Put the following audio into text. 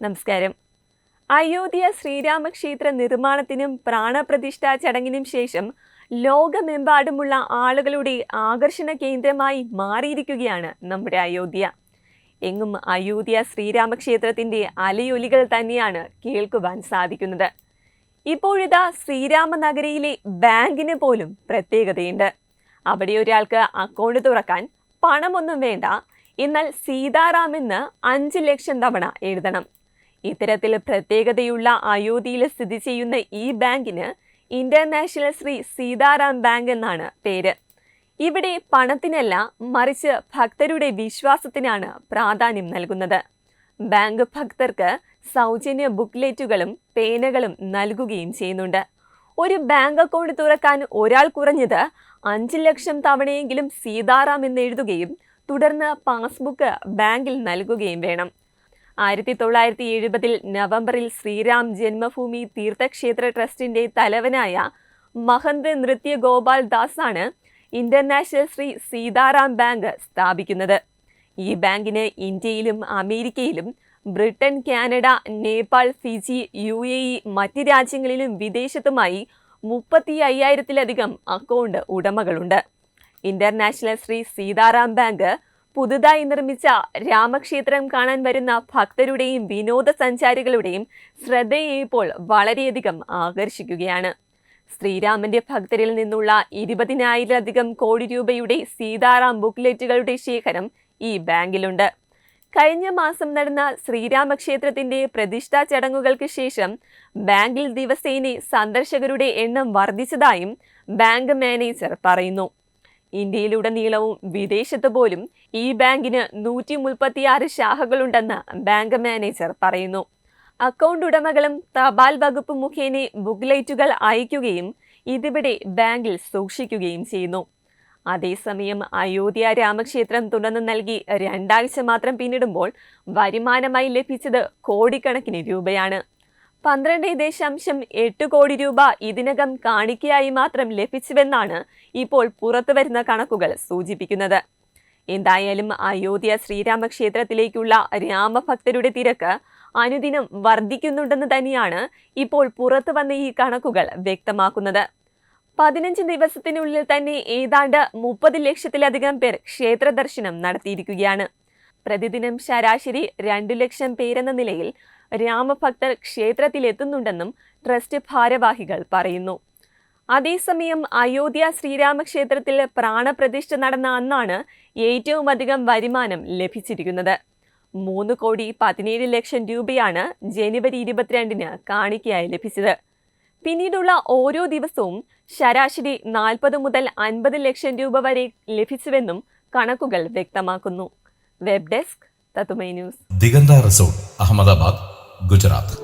നമസ്കാരം. അയോധ്യ ശ്രീരാമക്ഷേത്ര നിർമ്മാണത്തിനും പ്രാണപ്രതിഷ്ഠാ ചടങ്ങിനും ശേഷം ലോകമെമ്പാടുമുള്ള ആളുകളുടെ ആകർഷണ കേന്ദ്രമായി മാറിയിരിക്കുകയാണ് നമ്മുടെ അയോധ്യ. എങ്ങും അയോധ്യ ശ്രീരാമക്ഷേത്രത്തിൻ്റെ അലയൊലികൾ തന്നെയാണ് കേൾക്കുവാൻ സാധിക്കുന്നത്. ഇപ്പോഴിതാ ശ്രീരാമനഗരിയിലെ ബാങ്കിന് പോലും പ്രത്യേകതയുണ്ട്. അവിടെ ഒരാൾക്ക് അക്കൗണ്ട് തുറക്കാൻ പണമൊന്നും വേണ്ട, എന്നാൽ സീതാറാം എന്ന് 5 ലക്ഷം തവണ എഴുതണം. ഇത്തരത്തിൽ പ്രത്യേകതയുള്ള അയോധ്യയിൽ സ്ഥിതി ചെയ്യുന്ന ഈ ബാങ്കിന് ഇന്റർനാഷണൽ ശ്രീ സീതാറാം ബാങ്ക് എന്നാണ് പേര്. ഇവിടെ പണത്തിനല്ല, മറിച്ച് ഭക്തരുടെ വിശ്വാസത്തിനാണ് പ്രാധാന്യം നൽകുന്നത്. ബാങ്ക് ഭക്തർക്ക് സൗജന്യ ബുക്ക്ലെറ്റുകളും പേനകളും നൽകുകയും ചെയ്യുന്നുണ്ട്. ഒരു ബാങ്ക് അക്കൗണ്ട് തുറക്കാൻ ഒരാൾ കുറഞ്ഞത് 5 ലക്ഷം തവണയെങ്കിലും സീതാറാം എന്ന് എഴുതുകയും തുടർന്ന് പാസ്ബുക്ക് ബാങ്കിൽ നൽകുകയും വേണം. 1970 നവംബറിൽ ശ്രീരാം ജന്മഭൂമി തീർത്ഥക്ഷേത്ര ട്രസ്റ്റിന്റെ തലവനായ മഹന്ത് നൃത്യ ഗോപാൽ ദാസ് ആണ് ഇന്റർനാഷണൽ ശ്രീ സീതാറാം ബാങ്ക് സ്ഥാപിക്കുന്നത്. ഈ ബാങ്കിന് ഇന്ത്യയിലും അമേരിക്കയിലും Britain, Canada, Nepal, Fiji, UAE, മറ്റ് രാജ്യങ്ങളിലും വിദേശത്തുമായി 35,000-ലധികം അക്കൗണ്ട് ഉടമകളുണ്ട്. ഇന്റർനാഷണൽ ശ്രീ സീതാറാം ബാങ്ക് പുതുതായി നിർമ്മിച്ച രാമക്ഷേത്രം കാണാൻ വരുന്ന ഭക്തരുടെയും വിനോദസഞ്ചാരികളുടെയും ശ്രദ്ധയെ ഇപ്പോൾ വളരെയധികം ആകർഷിക്കുകയാണ്. ശ്രീരാമന്റെ ഭക്തരിൽ നിന്നുള്ള 20,000-ലധികം കോടി രൂപയുടെ സീതാറാം ബുക്ക്ലെറ്റുകളുടെ ശേഖരം ഈ ബാങ്കിലുണ്ട്. കഴിഞ്ഞ മാസം നടന്ന ശ്രീരാമക്ഷേത്രത്തിന്റെ പ്രതിഷ്ഠാ ചടങ്ങുകൾക്ക് ശേഷം ബാങ്കിൽ ദിവസേന സന്ദർശകരുടെ എണ്ണം വർദ്ധിച്ചതായും ബാങ്ക് മാനേജർ പറയുന്നു. ഇന്ത്യയിലുടനീളവും വിദേശത്ത് പോലും ഈ ബാങ്കിന് 136 ശാഖകളുണ്ടെന്ന് ബാങ്ക് മാനേജർ പറയുന്നു. അക്കൗണ്ട് ഉടമകളും തപാൽ വകുപ്പ് മുഖേന ബുക്ക്ലെറ്റുകൾ അയക്കുകയും ഇതിവിടെ ബാങ്കിൽ സൂക്ഷിക്കുകയും ചെയ്യുന്നു. അതേസമയം അയോധ്യ രാമക്ഷേത്രം തുറന്നു നൽകി 2 ആഴ്ച മാത്രം പിന്നിടുമ്പോൾ വരുമാനമായി ലഭിച്ചത് കോടിക്കണക്കിന് രൂപയാണ്. 12.8 കോടി രൂപ ഇതിനകം കാണിക്കയായി മാത്രം ലഭിച്ചുവെന്നാണ് ഇപ്പോൾ പുറത്തുവരുന്ന കണക്കുകൾ സൂചിപ്പിക്കുന്നത്. എന്തായാലും അയോധ്യ ശ്രീരാമക്ഷേത്രത്തിലേക്കുള്ള രാമഭക്തരുടെ തിരക്ക് അനുദിനം വർദ്ധിക്കുന്നുണ്ടെന്ന് തന്നെയാണ് ഇപ്പോൾ പുറത്തു വന്ന ഈ കണക്കുകൾ വ്യക്തമാക്കുന്നത്. 15 ദിവസത്തിനുള്ളിൽ തന്നെ ഏതാണ്ട് 30 ലക്ഷത്തിലധികം പേർ ക്ഷേത്ര ദർശനം നടത്തിയിരിക്കുകയാണ്. പ്രതിദിനം ശരാശരി 2 ലക്ഷം പേരെന്ന നിലയിൽ രാമഭക്തർ ക്ഷേത്രത്തിലെത്തുന്നുണ്ടെന്നും ട്രസ്റ്റ് ഭാരവാഹികൾ പറയുന്നു. അതേസമയം അയോധ്യ ശ്രീരാമക്ഷേത്രത്തിൽ പ്രാണപ്രതിഷ്ഠ നടന്ന അന്നാണ് ഏറ്റവും അധികം വരുമാനം ലഭിച്ചിരിക്കുന്നത്. 3,17,00,000 രൂപയാണ് ജനുവരി 22-ന് കാണിക്കയായി ലഭിച്ചത്. പിന്നീടുള്ള ഓരോ ദിവസവും ശരാശരി 40 മുതൽ 50 ലക്ഷം രൂപ വരെ ലഭിച്ചുവെന്നും കണക്കുകൾ വ്യക്തമാക്കുന്നു. Web desk Tatwamayi news. Diganta resort, Ahmedabad, Gujarat.